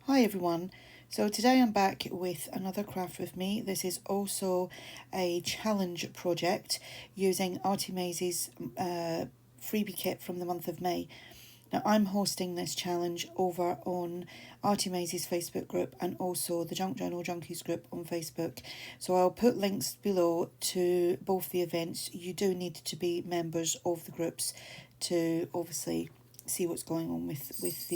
Hi everyone, so today I'm back with another craft with me. This is also a challenge project using Artymaze's freebie kit from the month of May. Now I'm hosting this challenge over on Artymaze's Facebook group and also the Junk Journal Junkies group on Facebook. So I'll put links below to both the events. You do need to be members of the groups to obviously see what's going on with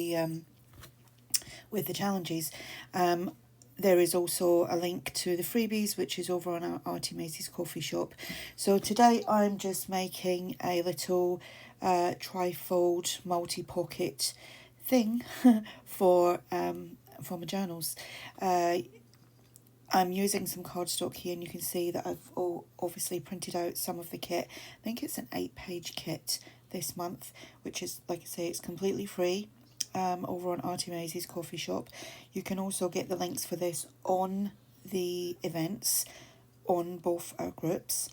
the challenges. There is also a link to the freebies, which is over on our Artymaze's coffee shop. So today I'm just making a little trifold multi-pocket thing for my journals. I'm using some cardstock here, and you can see that I've obviously printed out some of the kit. I think it's an 8-page kit this month, which is, like I say, it's completely free. Over on Artymaze's coffee shop. You can also get the links for this on the events on both our groups.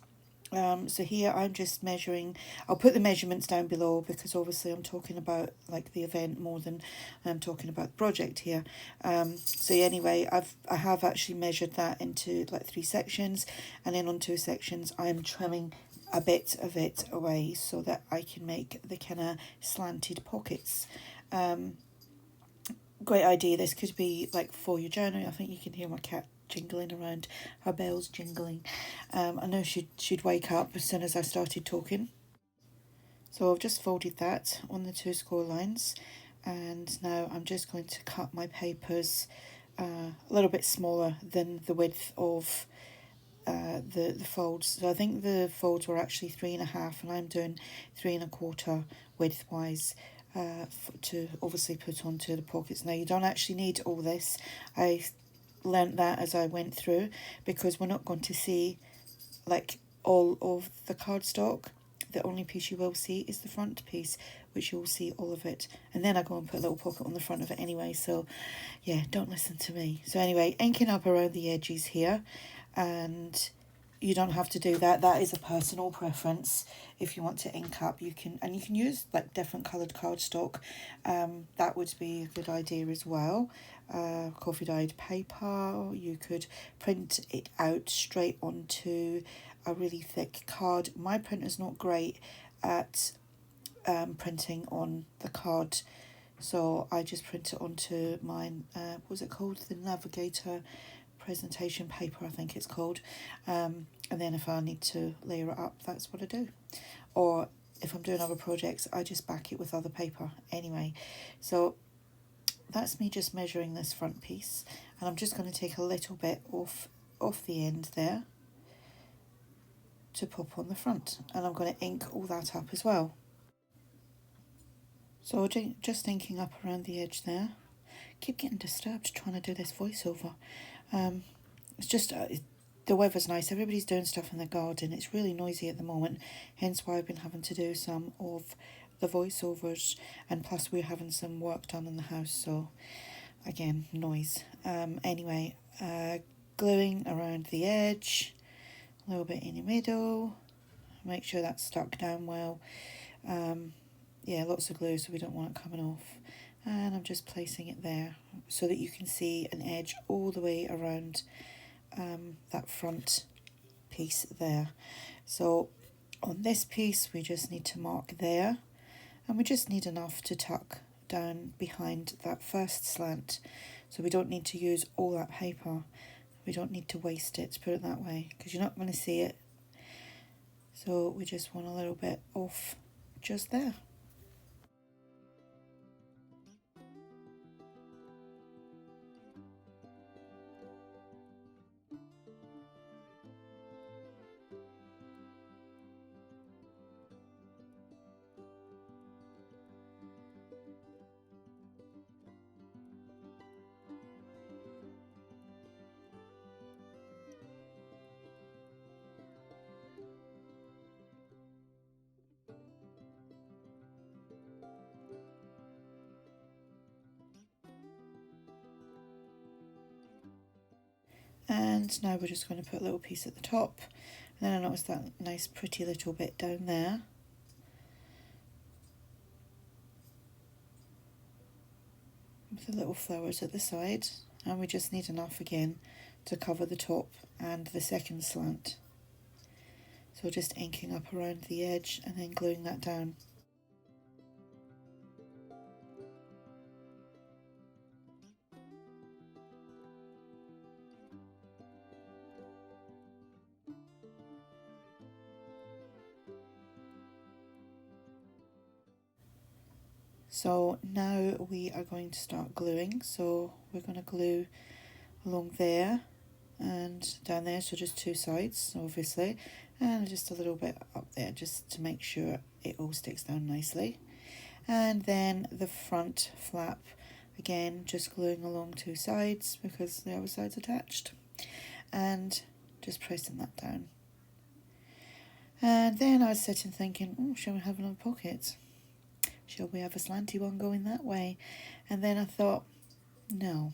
So here I'm just measuring. I'll put the measurements down below because obviously I'm talking about like the event more than I'm talking about the project here. So anyway, I have actually measured that into like 3 sections, and then on 2 sections I'm trimming a bit of it away so that I can make the kind of slanted pockets. Great idea. This could be like for your journal. I think you can hear my cat jingling around, her bells jingling. I know she'd wake up as soon as I started talking. So I've just folded that on the 2 score lines, and now I'm just going to cut my papers a little bit smaller than the width of the folds. So I think the folds were actually 3.5, and I'm doing 3.25 width wise. To obviously put onto the pockets. Now you don't actually need all this. I learnt that as I went through, because we're not going to see like all of the cardstock. The only piece you will see is the front piece, which you'll see all of it, and then I go and put a little pocket on the front of it anyway, so yeah, don't listen to me. So anyway, inking up around the edges here, and you don't have to do that. That is a personal preference. If you want to ink up, you can, and you can use like different coloured cardstock. That would be a good idea as well. Coffee dyed paper. You could print it out straight onto a really thick card. My printer's not great at printing on the card, so I just print it onto mine. What was it called? The Navigator presentation paper, I think it's called. And then if I need to layer it up, that's what I do. Or if I'm doing other projects, I just back it with other paper anyway. So that's me just measuring this front piece, and I'm just going to take a little bit off the end there to pop on the front, and I'm going to ink all that up as well. So just inking up around the edge there. Keep getting disturbed trying to do this voiceover. It's just the weather's nice. Everybody's doing stuff in their garden. It's really noisy at the moment, hence why I've been having to do some of the voiceovers, and plus we're having some work done in the house, so again, noise. Anyway, gluing around the edge, a little bit in the middle, make sure that's stuck down well. Yeah, lots of glue so we don't want it coming off. And I'm just placing it there so that you can see an edge all the way around that front piece there. So on this piece we just need to mark there, and we just need enough to tuck down behind that first slant, so we don't need to use all that paper. We don't need to waste it, to put it that way, because you're not going to see it. So we just want a little bit off just there. And now we're just going to put a little piece at the top, and then I noticed that nice pretty little bit down there. the little flowers at the side, and we just need enough again to cover the top and the second slant. So just inking up around the edge and then gluing that down. So now we are going to start gluing. So we're going to glue along there and down there, so just two sides obviously, and just a little bit up there just to make sure it all sticks down nicely. And then the front flap, again just gluing along two sides because the other side's attached, and just pressing that down. And then I was sitting thinking, oh, shall we have another pocket? Shall we have a slanty one going that way? And then I thought, no,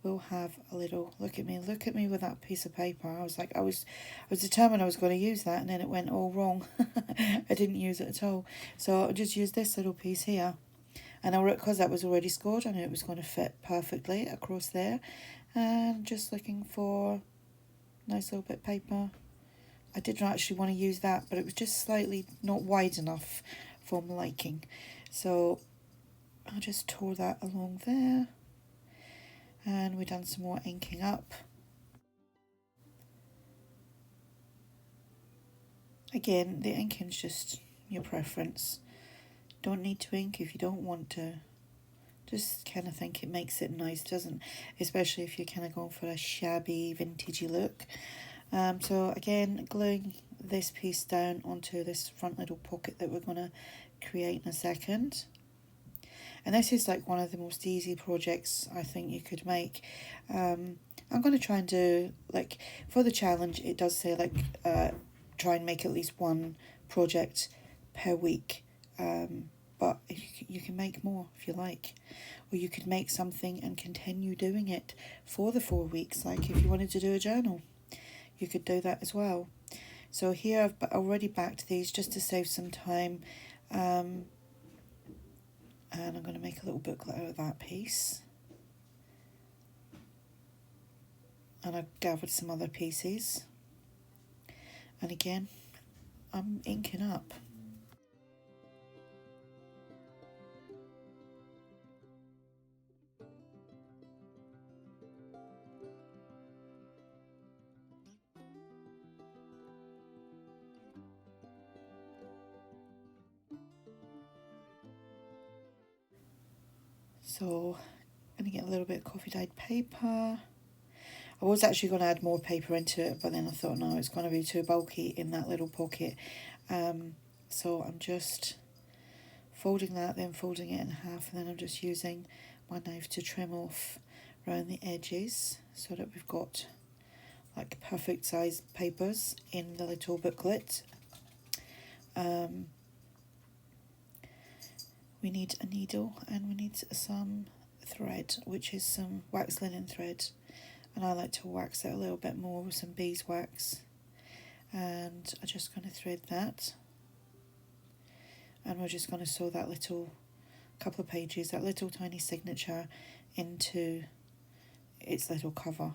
we'll have a little, look at me with that piece of paper. I was like, I was determined I was going to use that, and then it went all wrong. I didn't use it at all. So I just used this little piece here. And because that was already scored, I knew it was going to fit perfectly across there. And just looking for a nice little bit of paper. I didn't actually want to use that, but it was just slightly not wide enough for my liking. So I just tore that along there. And we've done some more inking up. Again, the inking's just your preference. Don't need to ink if you don't want to. Just kind of think it makes it nice, doesn't? Especially if you're kind of going for a shabby, vintagey look. So again, gluing this piece down onto this front little pocket that we're going to create in a second. And this is like one of the most easy projects I think you could make. I'm going to try and do, like, for the challenge, it does say, like, try and make at least one project per week. But you can make more if you like. Or you could make something and continue doing it for the 4 weeks. Like if you wanted to do a journal, you could do that as well. So here I've already backed these just to save some time. And I'm going to make a little booklet out of that piece. And I've gathered some other pieces. And again, I'm inking up. So I'm going to get a little bit of coffee dyed paper. I was actually going to add more paper into it, but then I thought, no, it's going to be too bulky in that little pocket. So I'm just folding that, then folding it in half, and then I'm just using my knife to trim off around the edges so that we've got like perfect size papers in the little booklet. We need a needle and we need some thread, which is some wax linen thread, and I like to wax it a little bit more with some beeswax, and I'm just going to thread that, and we're just going to sew that little couple of pages, that little tiny signature, into its little cover.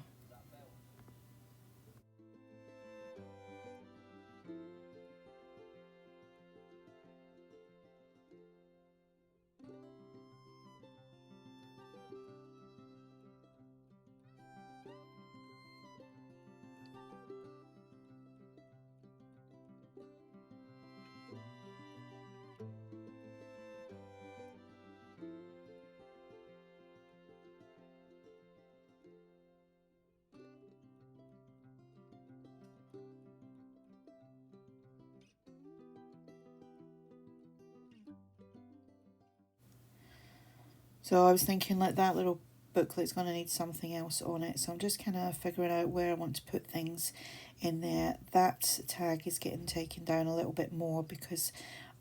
So I was thinking like that little booklet's going to need something else on it, so I'm just kind of figuring out where I want to put things in there. That tag is getting taken down a little bit more because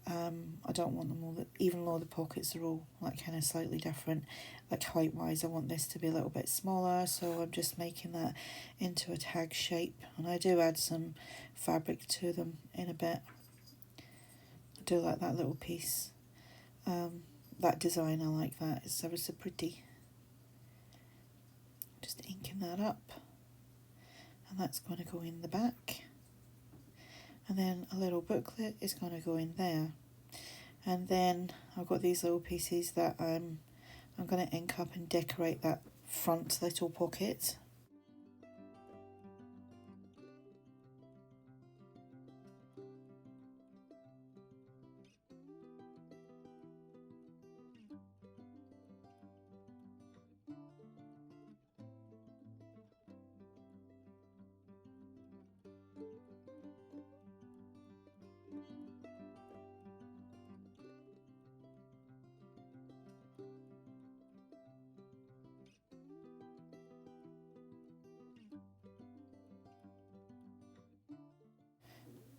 I don't want them all, even though the pockets are all like kind of slightly different, like height wise, I want this to be a little bit smaller, so I'm just making that into a tag shape, and I do add some fabric to them in a bit. I do like that little piece. That design, I like that, it's ever so pretty. open that up, and that's going to go in the back, and then a little booklet is going to go in there, and then I've got these little pieces that I'm going to ink up and decorate that front little pocket.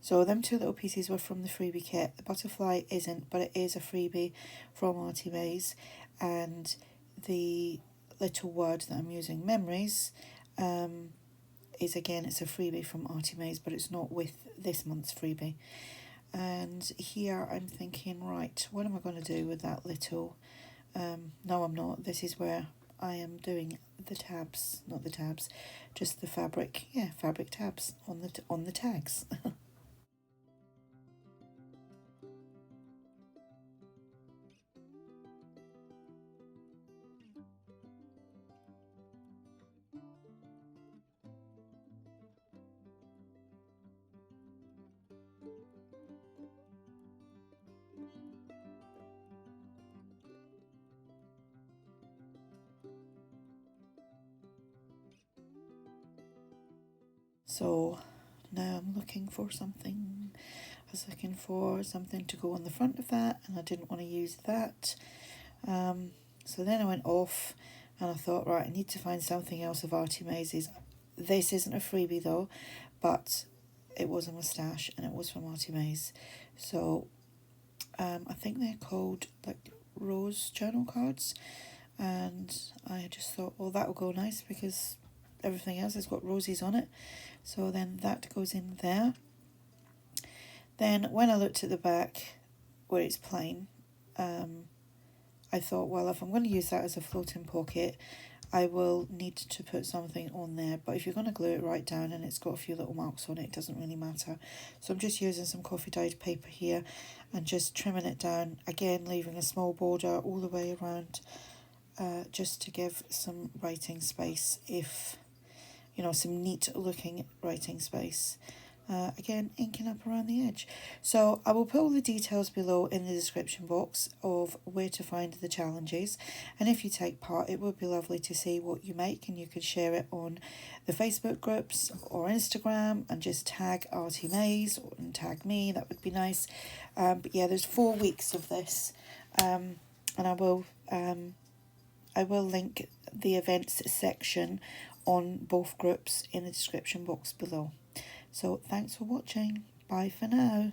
So them two little pieces were from the freebie kit. The butterfly isn't, but it is a freebie from Artymaze, and the little word that I'm using, memories, is again, it's a freebie from Artymaze, but it's not with this month's freebie. And here I'm thinking, right, what am I going to do with that little, no I'm not, this is where I am doing the tabs, not the tabs, just the fabric, yeah, fabric tabs on the tags. So now I'm looking for something. I was looking for something to go on the front of that, and I didn't want to use that. So then I went off and I thought, right, I need to find something else of Artymaze's. This isn't a freebie though, but it was a moustache and it was from Artymaze. So I think they're called like rose journal cards, and I just thought, well, that will go nice because everything else has got roses on it. So then that goes in there. Then when I looked at the back where it's plain, I thought, well, if I'm going to use that as a floating pocket, I will need to put something on there. But if you're going to glue it right down and it's got a few little marks on it, it doesn't really matter. So I'm just using some coffee dyed paper here and just trimming it down, again leaving a small border all the way around, just to give some writing space, if you know, some neat looking writing space. Again, inking up around the edge. So I will put all the details below in the description box of where to find the challenges, and if you take part, it would be lovely to see what you make, and you could share it on the Facebook groups or Instagram and just tag Artymaze and tag me. That would be nice. But yeah, there's 4 weeks of this, and I will link the events section on both groups in the description box below. So thanks for watching. Bye for now.